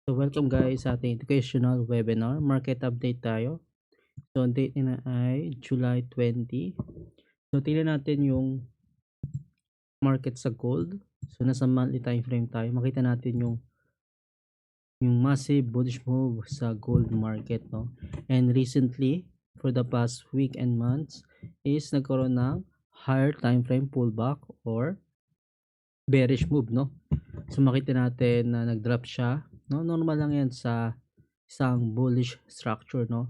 So welcome guys sa ating educational webinar. Market update tayo. So ang date na ay July 20. So tingnan natin yung market sa gold. So nasa monthly time frame tayo. Makita natin yung massive bullish move sa gold market, no? And recently, for the past week and months, is nagkaroon ng higher time frame pullback or bearish move, no? So makita natin na nag-drop siya, no? Normal lang 'yan sa isang bullish structure, no?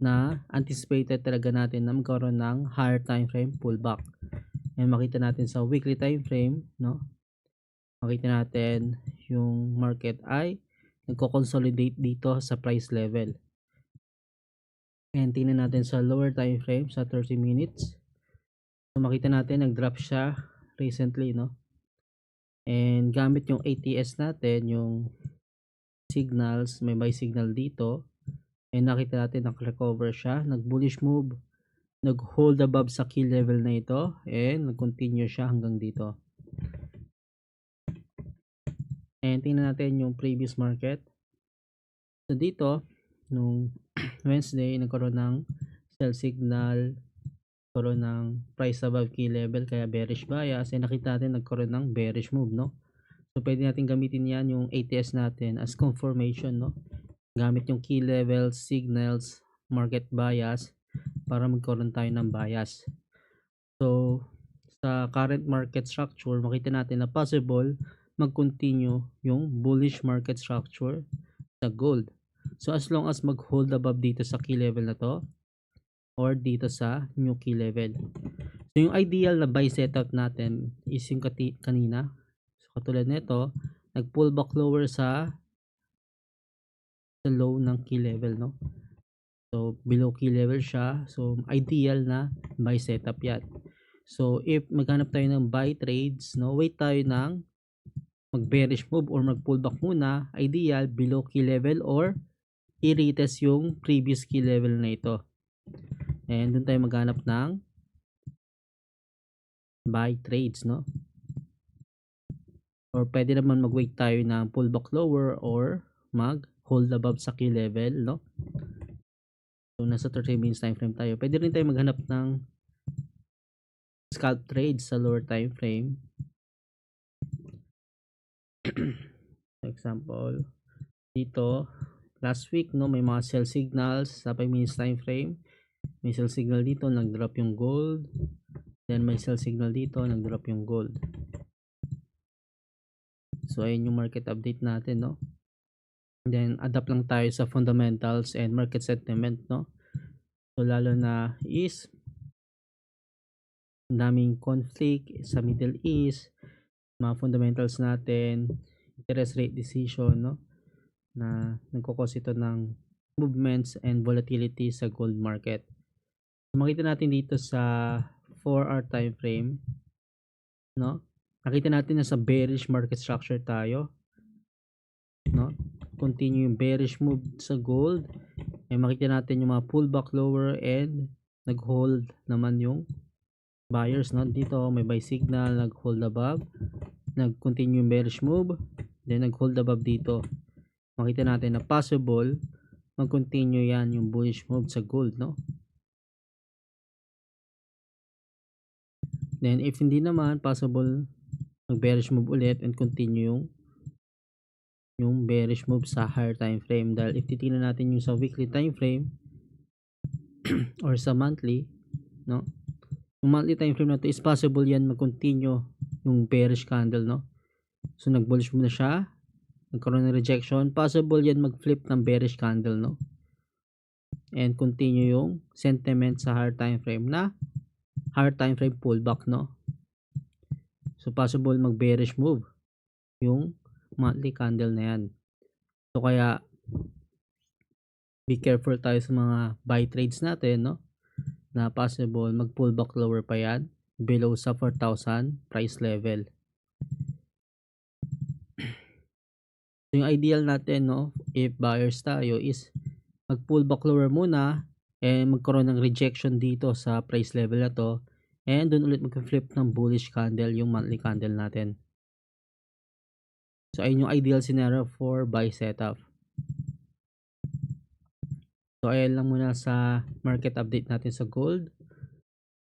Na anticipated talaga natin na magkaroon ng higher time frame pullback. And makita natin sa weekly time frame, no? Makita natin yung market ay nagko-consolidate dito sa price level. And tingnan natin sa lower time frame sa 30 minutes. So makita natin nag-drop siya recently, no? And gamit yung ATS natin, yung signals, may buy signal dito. And nakita natin nag-recover siya, nag-bullish move, nag-hold above sa key level na ito, and nag-continue siya hanggang dito. And tingnan natin yung previous market. So dito, nung Wednesday, nagkaroon ng sell signal, nagkaroon ng price above key level, kaya bearish bias, and nakita natin nagkaroon ng bearish move, no? So pwede natin gamitin yan, yung ATS natin as confirmation, no? Gamit yung key levels, signals, market bias, para magkaroon tayo ng bias. So, sa current market structure, makita natin na possible mag-continue yung bullish market structure sa gold. So, as long as mag-hold above dito sa key level na to or dito sa new key level. So, yung ideal na buy setup natin is yung kanina. So, katulad nito, nag-pull back lower sa low ng key level, no? So, below key level siya. So, ideal na buy setup yan. So, if maghanap tayo ng buy trades, no, wait tayo ng mag-bearish move or mag-pullback muna, ideal below key level or i-retest yung previous key level na ito. And doon tayo maghanap ng buy trades, no? Or pwede naman mag-wait tayo ng pullback lower or mag-hold above sa key level, no? So, nasa 30 minutes time frame tayo. Pwede rin tayo maghanap ng scalp trades sa lower time frame. For example, dito last week, no, may mga sell signals sa 5 minutes time frame. May sell signal dito, nag-drop yung gold. Then may sell signal dito, nag-drop yung gold. So ayun yung market update natin, no. Then adapt lang tayo sa fundamentals and market sentiment, no. So lalo na is daming conflict sa Middle East, mga fundamentals natin, interest rate decision, no, na nagkukos ito ng movements and volatility sa gold market. So, makita natin dito sa 4-hour time frame, no? Nakita natin na sa bearish market structure tayo, no? Continue yung bearish move sa gold. And makita natin yung mga pullback lower and nag-hold naman yung buyers, no? Dito may buy signal, nag-hold above, nag-continue yung bearish move, then nag-hold above dito. Makita natin na possible mag-continue yan yung bullish move sa gold, no? Then if hindi naman, possible mag-bearish move ulit and continue yung bearish move sa higher time frame. Dahil if titingnan natin yung sa weekly time frame or sa monthly, no? Yung monthly time frame na to is possible yan mag-continue yung bearish candle, no? So nag-bullish move na siya, nagkaroon ng rejection, possible yan mag-flip ng bearish candle, no? And continue yung sentiment sa higher time frame na higher time frame pullback, no? So possible mag-bearish move yung monthly candle na yan. So kaya be careful tayo sa mga buy trades natin, no? Na possible mag-pullback lower pa yan below sa 4,000 price level. So yung ideal natin, no, if buyers tayo, is mag-pullback lower muna and magkaroon ng rejection dito sa price level na to, and dun ulit mag-flip ng bullish candle yung monthly candle natin. So ayun yung ideal scenario for buy setup. So, ayan lang muna sa market update natin sa gold.